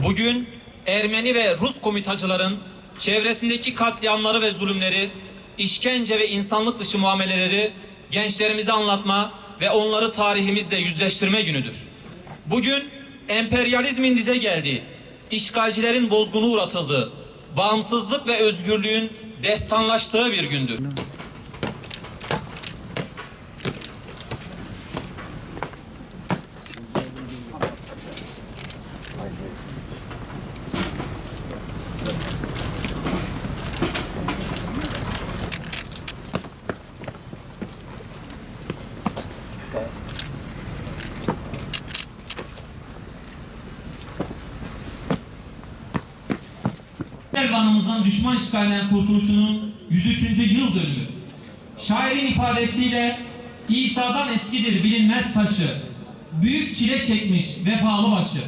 Bugün Ermeni ve Rus komitacıların çevresindeki katliamları ve zulümleri, işkence ve insanlık dışı muameleleri gençlerimize anlatma ve onları tarihimizle yüzleştirme günüdür. Bugün emperyalizmin dize geldiği, işgalcilerin bozgunu uğratıldığı, bağımsızlık ve özgürlüğün destanlaştığı bir gündür. Elvanımızın düşman işgalinden kurtuluşunun 103. yıl dönümü. Şairin ifadesiyle İsa'dan eskidir bilinmez taşı, büyük çile çekmiş vefalı başı.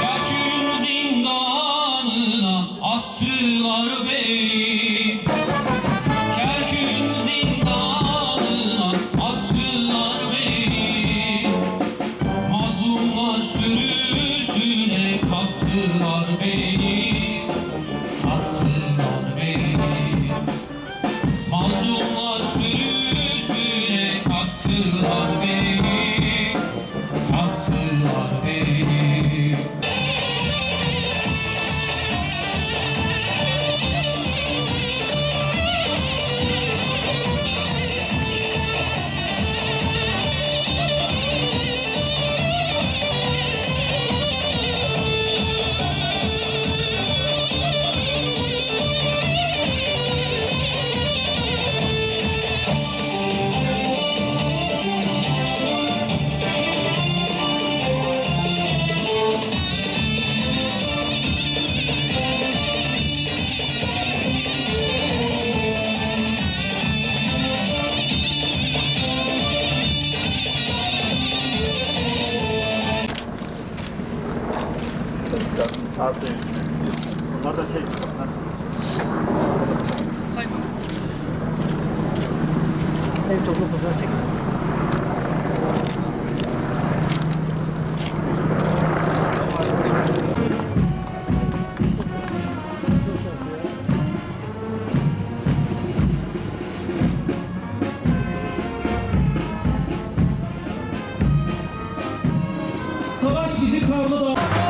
Kerkün zindanına attılar beni. Kerkün zindanına attılar beni. Mazlumlar sürüsüne kattılar beni. Kattılar beni. Mazlumlar sürüsüne kattılar beni. Kattılar beni. Saat değil. Bunlar da şey. Sayma. Ev toplu fotoğraf çekiyoruz. Savaş bizi karlı dağ...